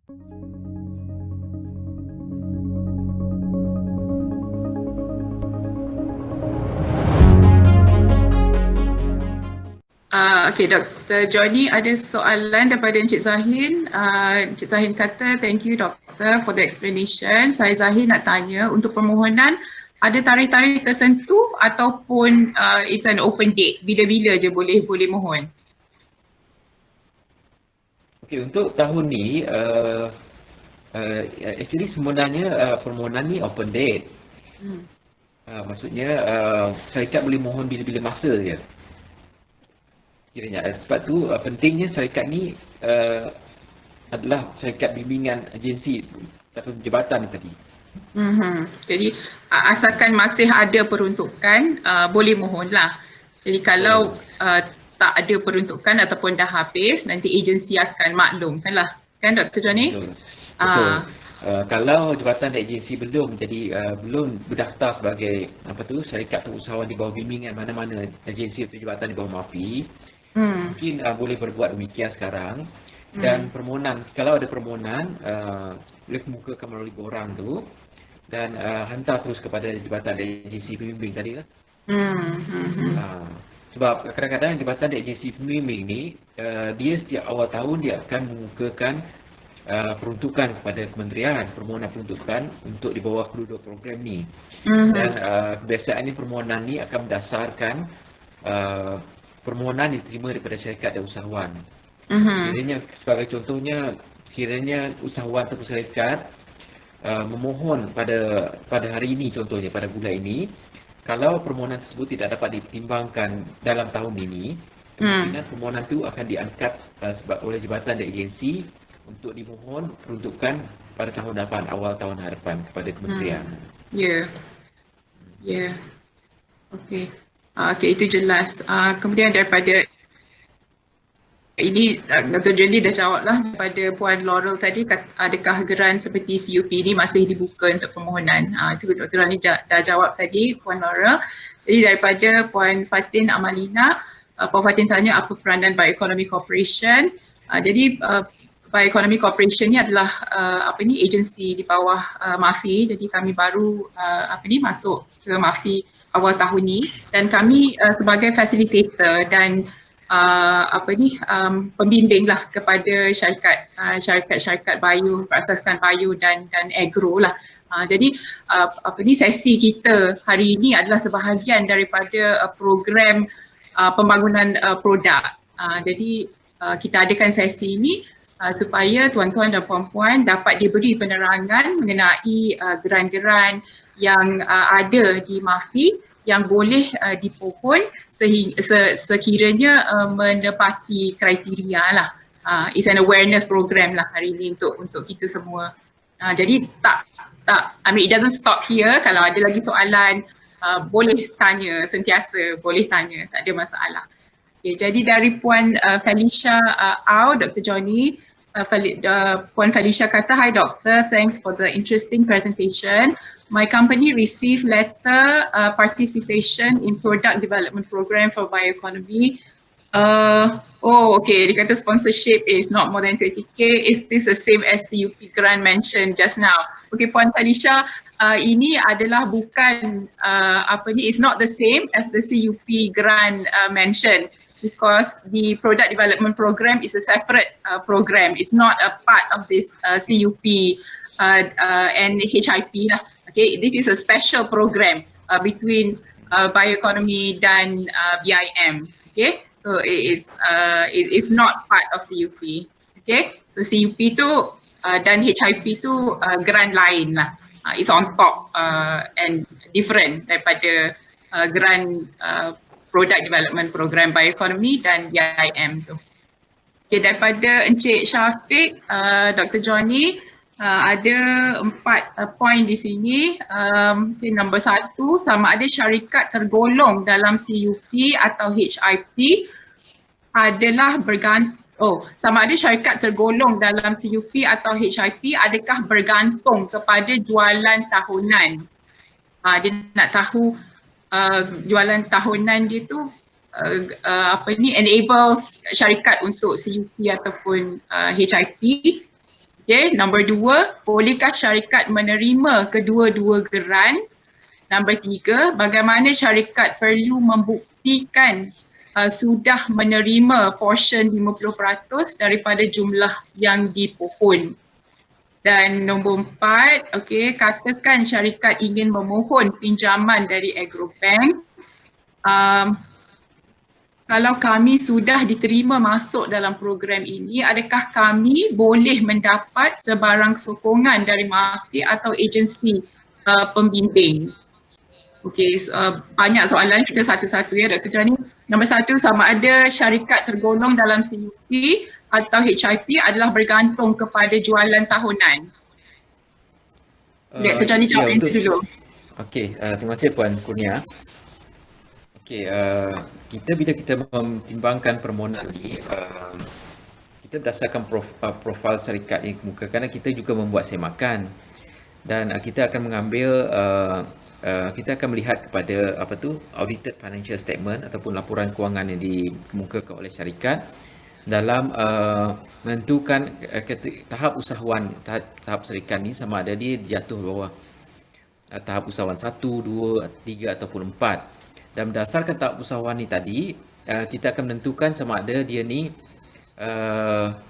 Okay, Dr. Johnny, ada soalan daripada Encik Zahin. Encik Zahin kata, thank you doktor for the explanation. Saya Zahin nak tanya, untuk permohonan ada tarikh-tarikh tertentu ataupun it's an open date? Bila-bila je boleh mohon? Okay, untuk tahun ni, actually sebenarnya permohonan ni open date. Maksudnya syarikat boleh mohon bila-bila masa je. Kiranya. Sebab tu pentingnya syarikat ni adalah syarikat bimbingan agensi ataupun jabatan tadi. Jadi asalkan masih ada peruntukan, boleh mohonlah. Jadi kalau tak ada peruntukan ataupun dah habis, nanti agensi akan maklumkanlah. Kan Dr. Johnny? Betul. Kalau jabatan dan agensi belum berdaftar sebagai syarikat atau usahawan di bawah bimbingan mana-mana agensi atau jabatan di bawah MAFI, mungkin boleh berbuat demikian sekarang. Dan permohonan, kalau ada permohonan, boleh kemukakan melalui borang tu dan hantar terus kepada jabatan dan agensi pembimbing tadi lah. Sebab kadang-kadang jabatan dan agensi pembimbing ni, dia setiap awal tahun dia akan mengemukakan peruntukan kepada kementerian, permohonan peruntukan untuk di bawah kedua-dua program ni. Dan kebiasaannya permohonan ni akan berdasarkan permohonan diterima daripada syarikat dan usahawan. Kiranya sebagai contohnya, kiranya usahawan atau syarikat memohon pada hari ini, contohnya pada bulan ini, kalau permohonan tersebut tidak dapat dipertimbangkan dalam tahun ini, kemungkinan permohonan itu akan diangkat oleh jabatan dan agensi untuk dimohon peruntukan pada tahun depan, awal tahun hadapan kepada kementerian. Okey. Okey, itu jelas. Kemudian daripada ini Dr. Johnny dah jawablah daripada Puan Laurel tadi, adakah geran seperti CUP ini masih dibuka untuk permohonan? Itu Dr. Johnny dah jawab tadi, Puan Laurel. Jadi daripada Puan Fatin Amalina, Puan Fatin tanya apa peranan Bioeconomy Corporation. Jadi Bioeconomy Corporation ni adalah agensi di bawah MAFI. Jadi kami baru masuk ke MAFI awal tahun ni, dan kami sebagai facilitator dan pembimbing lah kepada syarikat bio, berasaskan bio dan agro lah. Jadi sesi kita hari ini adalah sebahagian daripada program pembangunan produk. Jadi kita adakan sesi ini supaya tuan-tuan dan puan-puan dapat diberi penerangan mengenai geran-geran yang ada di MAFI yang boleh dipohon sekiranya menepati kriteria lah. It's an awareness program lah hari ini untuk kita semua. Jadi it doesn't stop here. Kalau ada lagi soalan, boleh tanya, sentiasa boleh tanya, tak ada masalah. Okay, jadi dari Puan Felicia Dr. Johnny, Puan Felicia kata, "Hi doctor, thanks for the interesting presentation. My company received letter participation in product development program for bioeconomy. Okay, dia kata sponsorship is not more than 20k. Is this the same as CUP grant mentioned just now?" Okay, Puan Felicia, ini adalah bukan it's not the same as the CUP grant mentioned, because the product development program is a separate program. It's not a part of this CUP and HIP lah. Okay, this is a special program between bioeconomy dan BIM. Okay, so it's not part of CUP. Okay, so CUP tu dan HIP tu grant lain lah. It's on top and different daripada grant product development program bioeconomy dan BIM tu. Okay, daripada Encik Syafiq, Dr. Johnny, ada 4 poin di sini. Okay, nombor 1, sama ada syarikat tergolong dalam CUP atau HIP adalah sama ada syarikat tergolong dalam CUP atau HIP adakah bergantung kepada jualan tahunan. Dia nak tahu jualan tahunan dia tu enables syarikat untuk CUP ataupun HIP. Okay, nombor 2, bolehkah syarikat menerima kedua-dua geran? Nombor 3, bagaimana syarikat perlu membuktikan sudah menerima portion 50% daripada jumlah yang dipohon. Dan nombor 4, okay, katakan syarikat ingin memohon pinjaman dari Agrobank. Kalau kami sudah diterima masuk dalam program ini, adakah kami boleh mendapat sebarang sokongan dari mafia atau agensi pembimbing? Okey, banyak soalan, kita satu-satu ya Dr. Johnny. Nombor 1, sama ada syarikat tergolong dalam CUP atau HIP adalah bergantung kepada jualan tahunan. Dr. Johnny jawab yang itu dulu. Okey, terima kasih Puan Kurnia. Okey, bila kita memtimbangkan permohonan ni, kita berdasarkan profil syarikat yang kemukakan, kerana kita juga membuat semakan dan kita akan mengambil kita akan melihat kepada audited financial statement ataupun laporan kewangan yang dikemukakan oleh syarikat dalam menentukan tahap usahawan, tahap syarikat ni sama ada dia jatuh bawah tahap usahawan 1, 2, 3 ataupun 4. Dan berdasarkan tahap usahawan ni tadi, kita akan menentukan sama ada dia ni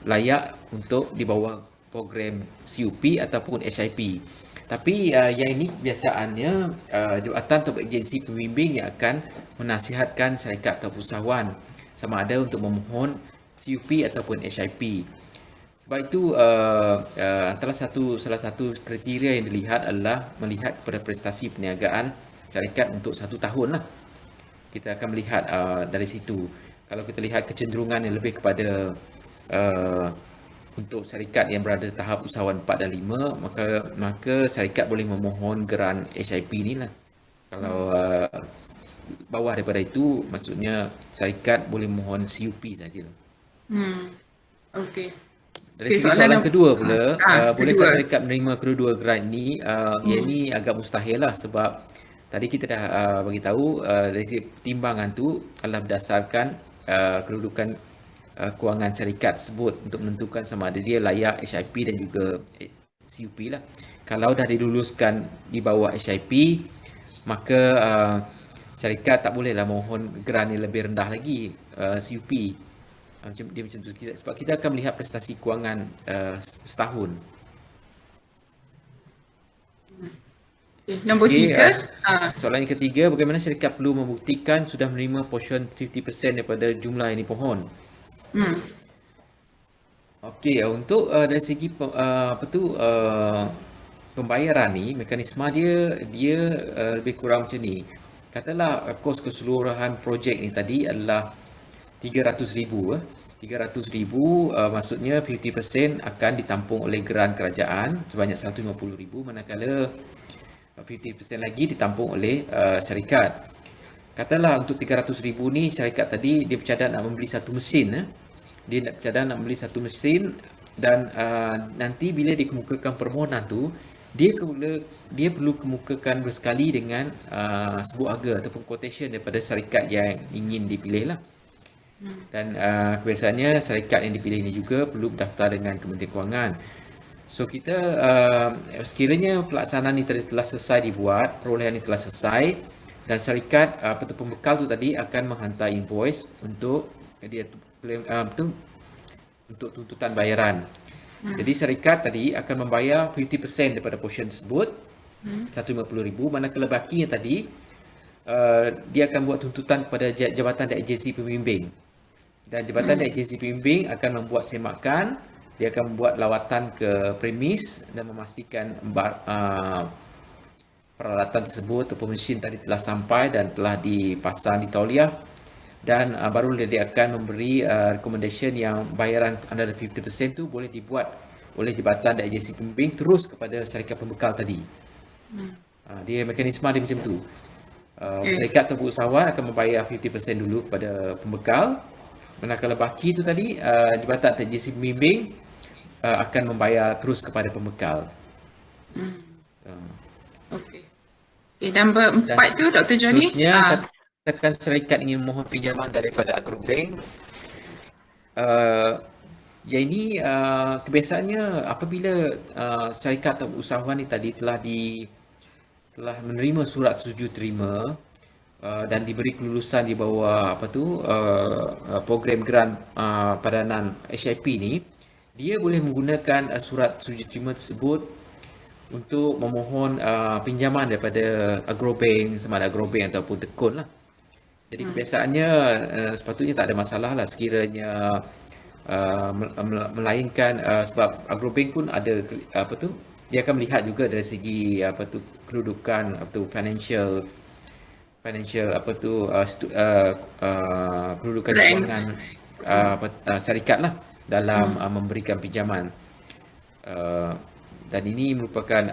layak untuk di bawah program CUP ataupun HIP. Tapi yang ini biasaannya jabatan atau agensi pembimbing yang akan menasihatkan syarikat atau usahawan sama ada untuk memohon CUP ataupun HIP. Sebab itu salah satu kriteria yang dilihat adalah melihat kepada prestasi perniagaan syarikat untuk 1 tahun lah. Kita akan melihat dari situ. Kalau kita lihat kecenderungan yang lebih kepada untuk syarikat yang berada tahap usahawan 4 dan 5, maka syarikat boleh memohon geran HIP ni lah. Kalau bawah daripada itu, maksudnya syarikat boleh mohon CUP saja. Okey. Dari segi soalan kedua pula, bolehkah syarikat menerima kedua-dua geran ni? Yang ni agak mustahil lah, sebab tadi kita dah bagi tahu dari pertimbangan tu adalah berdasarkan kedudukan kewangan syarikat tersebut untuk menentukan sama ada dia layak HIP dan juga CUP lah. Kalau dah diluluskan di bawah HIP, maka syarikat tak bolehlah mohon geran yang lebih rendah lagi, CUP. Dia macam tu, sebab kita akan melihat prestasi kewangan setahun. Nombor 3. Soalan yang ketiga, bagaimana syarikat perlu membuktikan sudah menerima portion 50% daripada jumlah yang dipohon? Okey, untuk dari segi pembayaran ni, mekanisme dia lebih kurang macam ni. Katalah kos keseluruhan projek ni tadi adalah 300,000. 300,000 maksudnya 50% akan ditampung oleh geran kerajaan sebanyak 150,000, manakala 50% lagi ditampung oleh syarikat. Katalah untuk 300,000 ni syarikat tadi dia bercadang nak membeli satu mesin. Dia nak bercadang nak membeli satu mesin dan nanti bila dikemukakan permohonan tu, dia perlu kemukakan bersekali dengan sebut harga ataupun quotation daripada syarikat yang ingin dipilih lah. Dan kebiasaannya syarikat yang dipilih ini juga perlu berdaftar dengan Kementerian Kewangan. So kita sekiranya pelaksanaan ini telah selesai dibuat, perolehan ini telah selesai, dan syarikat pembekal tu tadi akan menghantar invoice untuk untuk tuntutan bayaran. Jadi syarikat tadi akan membayar 50% daripada portion tersebut, 150,000, manakala bakinya tadi dia akan buat tuntutan kepada jabatan dan agensi pembimbing. Dan jabatan dan agensi pembimbing akan membuat semakan, dia akan membuat lawatan ke premis dan memastikan peralatan tersebut ataupun mesin tadi telah sampai dan telah dipasang di tauliah, dan baru dia akan memberi recommendation yang bayaran under 50% tu boleh dibuat oleh jabatan dan agensi pembimbing terus kepada syarikat pembekal tadi. Dia mekanisme dia macam tu. Syarikat atau usahawan akan membayar 50% dulu kepada pembekal, manakala baki tu tadi jabatan dan agensi pembimbing akan membayar terus kepada pembekal. Okey. Nombor 4 tu Dr. Johnny. Katakan syarikat ingin mohon pinjaman daripada Agrobank, yang ini kebiasaannya apabila syarikat atau usahawan ni tadi telah menerima surat setuju terima dan diberi kelulusan di bawah program grant padanan HIP ni, dia boleh menggunakan surat setuju terima tersebut untuk memohon pinjaman daripada agrobank, sama ada agrobank ataupun tekun lah. Jadi kebiasaannya sepatutnya tak ada masalah lah sekiranya melainkan sebab agrobank pun ada dia akan melihat juga dari segi kedudukan financial kedudukan kewangan syarikat lah dalam memberikan pinjaman. Dan ini merupakan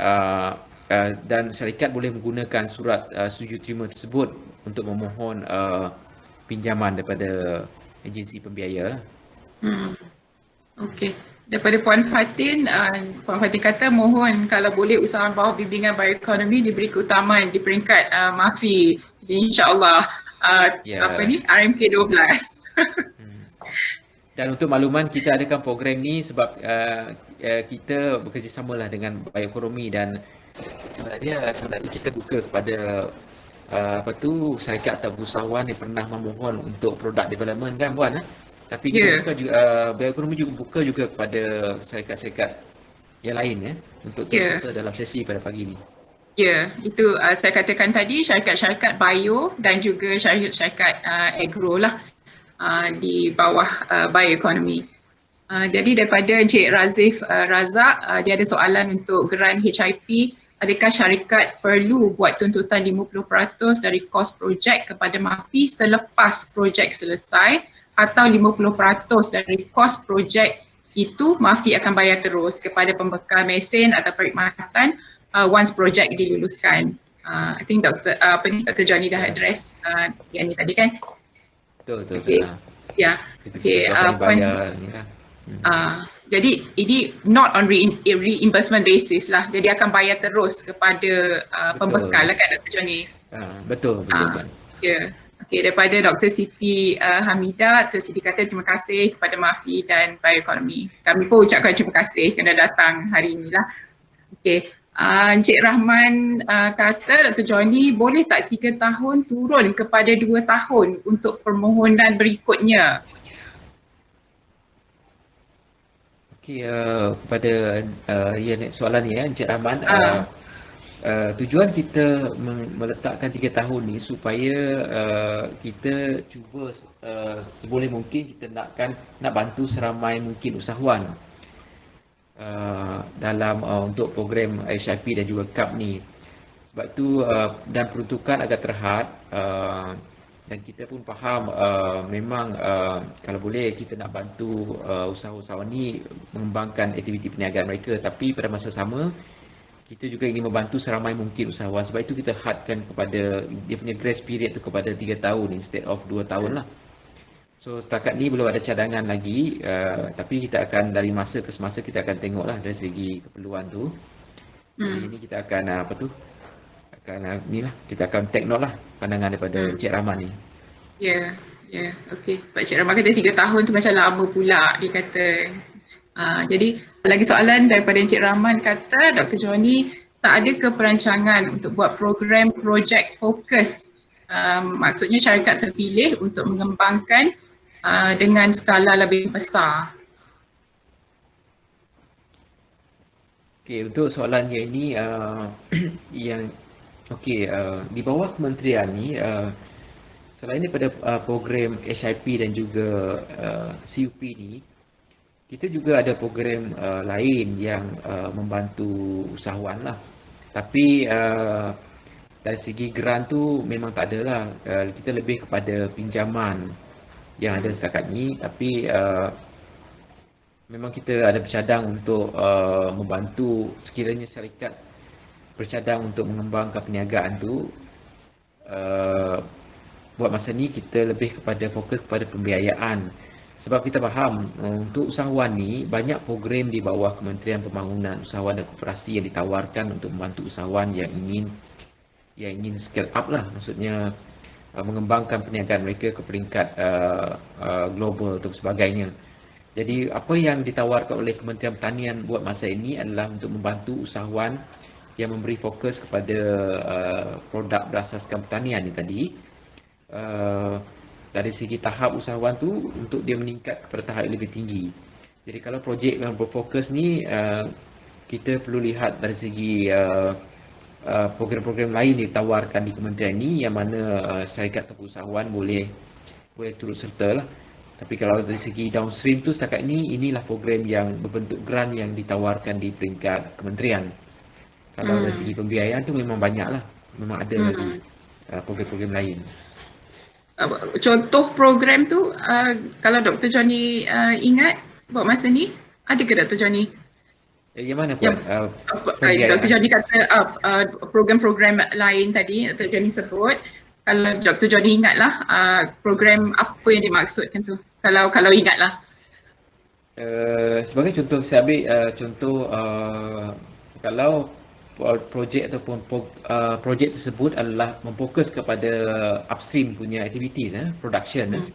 dan syarikat boleh menggunakan surat setuju terima tersebut untuk memohon pinjaman daripada agensi pembiaya lah. Okey. Daripada Puan Fatin kata mohon kalau boleh usahawan bawah bimbingan bioekonomi diberi keutamaan di peringkat MAFI. Jadi insya-Allah RMK 12. Dan untuk makluman, kita adakan program ni sebab kita bekerjasamalah dengan bioekonomi dan sebenarnya kita buka kepada syarikat atau usahawan yang pernah memohon untuk product development kan Puan tapi kita buka juga bioekonomi juga buka juga kepada syarikat-syarikat yang lain untuk terserta dalam sesi pada pagi ni. Itu saya katakan tadi syarikat-syarikat bio dan juga syarikat-syarikat agro lah di bawah bioekonomi. Jadi daripada Encik Razif Razak, dia ada soalan untuk grant HIP. Adakah syarikat perlu buat tuntutan 50% dari kos projek kepada MAFI selepas projek selesai atau 50% dari kos projek itu MAFI akan bayar terus kepada pembekal mesin atau perkhidmatan once projek diluluskan? I think Dr. Johnny dah address yang ni tadi kan? Betul. Jadi ini not on reimbursement basis lah. Jadi akan bayar terus kepada pembekal lah kan Dr. Johnny? Betul. Okey, daripada Dr. Siti Hamidah, Dr. Siti kata terima kasih kepada MAFI dan bioekonomi. Kami pun ucapkan terima kasih kerana datang hari ini lah. Okey, Encik Rahman kata Dr. Johnny boleh tak 3 tahun turun kepada 2 tahun untuk permohonan berikutnya? Okey, pada soalan ni Encik Rahman, tujuan kita meletakkan 3 tahun ni supaya kita cuba seboleh mungkin kita nak bantu seramai mungkin usahawan dalam untuk program HIP dan juga CAP ni. Sebab tu dan peruntukan agak terhad dan kita pun faham memang kalau boleh kita nak bantu usahawan ni mengembangkan aktiviti perniagaan mereka, tapi pada masa sama kita juga ingin membantu seramai mungkin usahawan. Sebab itu kita hadkan kepada dia punya grace period tu kepada 3 tahun instead of 2 tahun lah. So setakat ni belum ada cadangan lagi, tapi kita akan dari masa ke semasa kita akan tengok lah dari segi keperluan tu. Jadi ini kita akan kita akan take note lah pandangan daripada Encik Rahman ni. Okey. Sebab Encik Rahman kata 3 tahun tu macam lama pula dia kata. Jadi lagi soalan daripada Encik Rahman kata Dr. Johnny tak ada ke perancangan untuk buat program projek fokus, maksudnya syarikat terpilih untuk mengembangkan dengan skala lebih besar? Okey, untuk soalan yang ini di bawah kementerian ni selain daripada program HIP dan juga CUP ni, kita juga ada program lain yang membantu usahawan lah. Tapi dari segi grant tu memang tak ada lah. Kita lebih kepada pinjaman yang ada setakat ni. Tapi memang kita ada bercadang untuk membantu sekiranya syarikat bercadang untuk mengembangkan perniagaan tu. Buat masa ni kita lebih kepada fokus kepada pembiayaan. Sebab kita faham untuk usahawan ni banyak program di bawah Kementerian Pembangunan Usahawan dan Koperasi yang ditawarkan untuk membantu usahawan yang ingin scale up lah, maksudnya mengembangkan perniagaan mereka ke peringkat global atau sebagainya. Jadi apa yang ditawarkan oleh Kementerian Pertanian buat masa ini adalah untuk membantu usahawan yang memberi fokus kepada produk berasaskan pertanian ni tadi. Dari segi tahap usahawan tu untuk dia meningkat kepada tahap yang lebih tinggi. Jadi kalau projek yang berfokus ni kita perlu lihat dari segi program-program lain ditawarkan di kementerian ini yang mana syarikat atau usahawan boleh turut serta lah. Tapi kalau dari segi downstream tu setakat ini, inilah program yang berbentuk grant yang ditawarkan di peringkat kementerian. Kalau dari segi pembiayaan tu memang banyak lah, memang ada lagi program-program lain. Contoh program tu, kalau Dr. Johnny ingat buat masa ni, ada ke Dr. Johnny? Yang mana Puan? Dr. Johnny kata program-program lain tadi Dr. Johnny sebut. Kalau Dr. Johnny ingatlah program apa yang dimaksudkan tu, kalau ingatlah. Sebagai contoh, saya ambil contoh kalau projek ataupun projek tersebut adalah memfokus kepada upstream punya aktiviti, production.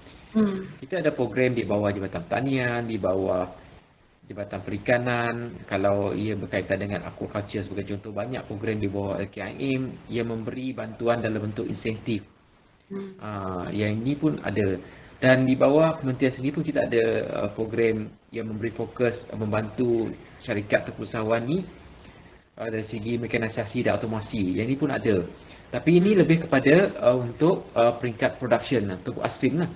Kita ada program di bawah Jabatan Pertanian, di bawah Jabatan Perikanan. Kalau ia berkaitan dengan aquaculture sebagai contoh, banyak program di bawah LKIM yang memberi bantuan dalam bentuk insentif. Yang ini pun ada. Dan di bawah kementerian sendiri pun kita ada program yang memberi fokus membantu syarikat atau usahawan ni dari segi mekanisasi dan automasi. Yang ini pun ada. Tapi ini lebih kepada untuk peringkat production atau upstream lah.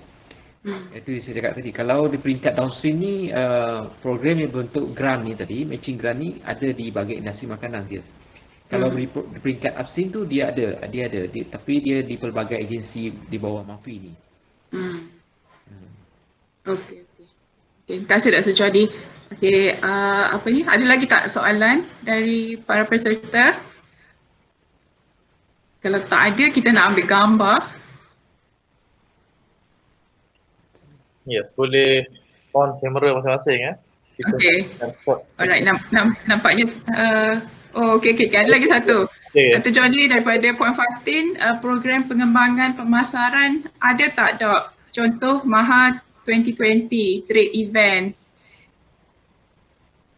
Itu saya cakap tadi. Kalau di peringkat downstream ni, program yang bentuk grant ni tadi, matching grant ni ada di bahagian industri makanan dia. Kalau di peringkat upstream tu dia ada, tapi dia di pelbagai agensi di bawah MAFI ni. Okey. Terima kasih Dr. Johnny. Okey, apa ni? Ada lagi tak soalan dari para peserta? Kalau tak ada, kita nak ambil gambar. Yes, boleh on kamera masing-masing Okey. Alright, nampaknya okey. Ada lagi satu. Dr. Johnny daripada Puan Fatin, program pengembangan pemasaran ada tak Dok? Contoh MAHA 2020 trade event.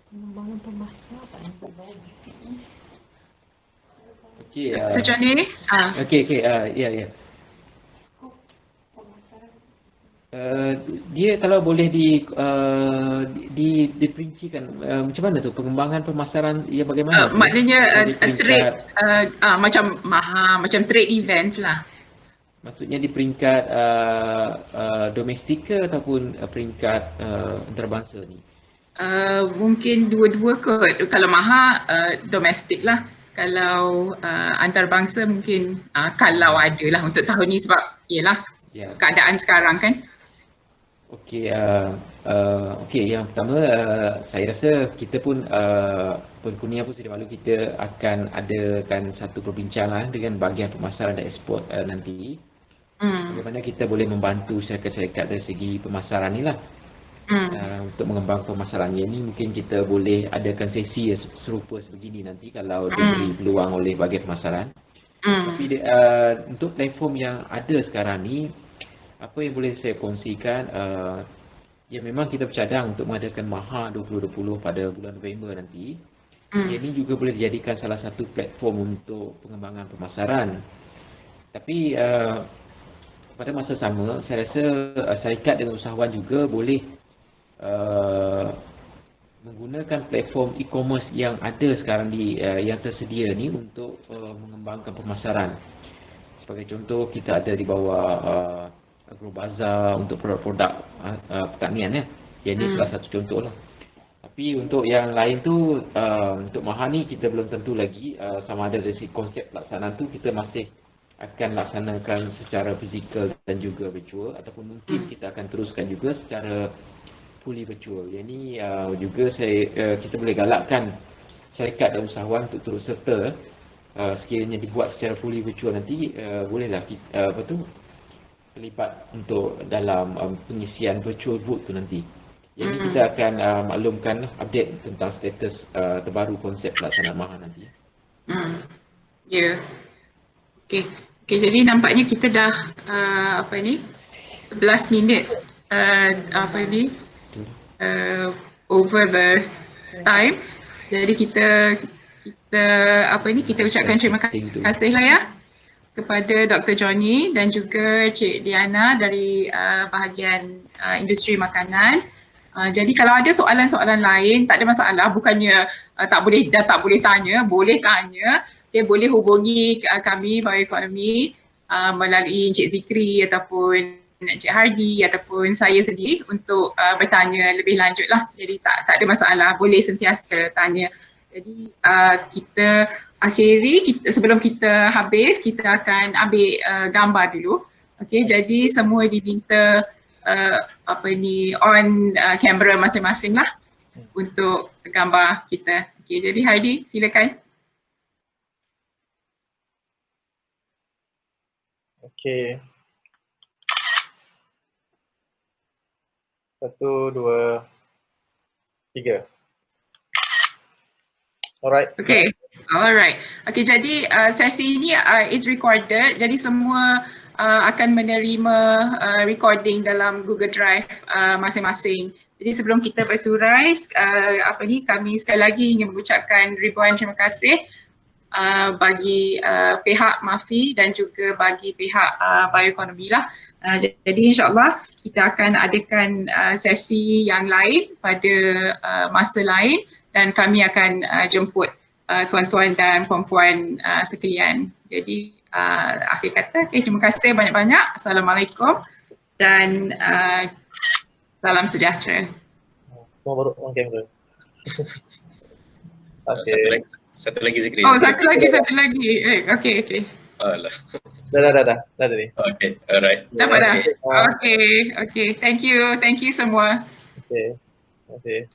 Pengembangan pemasaran Okey. Dr. Johnny? Ya. Dia kalau boleh diperincikan macam mana tu pengembangan pemasaran ia bagaimana? Maknanya trade macam MAHA, macam trade event lah. Maksudnya di peringkat domestik ke ataupun peringkat antarabangsa ni? Mungkin dua-dua kot. Kalau MAHA domestik lah. Kalau antarabangsa mungkin kalau ada lah untuk tahun ni sebab yelah keadaan sekarang kan. Okey, yang pertama saya rasa kita pun Kurnia pun sedia malu kita akan adakan satu perbincangan dengan bahagian pemasaran dan ekspor nanti. Bagaimana kita boleh membantu syarikat-syarikat dari segi pemasaran ni lah. Untuk mengembangkan pemasaran ini mungkin kita boleh adakan sesi serupa sebegini nanti kalau diberi peluang oleh bahagian pemasaran. Tapi untuk platform yang ada sekarang ni, apa yang boleh saya kongsikan, ya memang kita bercadang untuk mengadakan MAHA 2020 pada bulan November nanti. Ini juga boleh dijadikan salah satu platform untuk pengembangan pemasaran. Tapi pada masa sama, saya rasa syarikat dan usahawan juga boleh menggunakan platform e-commerce yang ada sekarang yang tersedia ni untuk mengembangkan pemasaran. Sebagai contoh, kita ada di bawah Agrobazar untuk produk-produk pertanian ya. Jadi salah satu contoh lah. Tapi untuk yang lain tu, untuk MAHA ni kita belum tentu lagi sama ada dari konsep pelaksanaan tu kita masih akan laksanakan secara fizikal dan juga virtual, ataupun mungkin kita akan teruskan juga secara fully virtual. Yang ni juga kita boleh galakkan syarikat dan usahawan untuk terus serta. Sekiranya dibuat secara fully virtual nanti bolehlah kita terlibat untuk dalam pengisian virtual booth tu nanti. Jadi kita akan maklumkan update tentang status terbaru konsep pelaksanaan MAHA nanti. Ya. Okey, jadi nampaknya kita dah 11 minit over the time. Jadi kita ucapkan terima kasih lah ya kepada Dr. Johnny dan juga Cik Diana dari bahagian industri makanan. Jadi kalau ada soalan-soalan lain, tak ada masalah, bukannya tak boleh tanya, boleh tanya. Okay, boleh hubungi kami Bioeconomy melalui Encik Zikri ataupun Encik Hardy ataupun saya sendiri untuk bertanya lebih lanjut lah. Jadi tak ada masalah, boleh sentiasa tanya. Jadi kita akhiri, sebelum kita habis, kita akan ambil gambar dulu. Okay, jadi semua diminta on kamera masing-masing lah untuk gambar kita. Okay, jadi Hardy silakan. Okay. 1, 2, 3. Alright. Okay. Alright. Okay, jadi sesi ini is recorded. Jadi semua akan menerima recording dalam Google Drive masing-masing. Jadi sebelum kita bersurai, kami sekali lagi ingin mengucapkan ribuan terima kasih bagi pihak MAFI dan juga bagi pihak Bioeconomy lah. Jadi insyaAllah kita akan adakan sesi yang lain pada masa lain dan kami akan jemput tuan-tuan dan puan-puan sekalian. Jadi akhir kata, terima kasih banyak-banyak. Assalamualaikum dan salam sejahtera. Semua baru on kamera. Satu lagi Zikri. Oh, satu lagi. Okay. Alah. Dah tadi. Okay, alright. Dapat dah? Okay. Thank you semua. Okay. Terima kasih.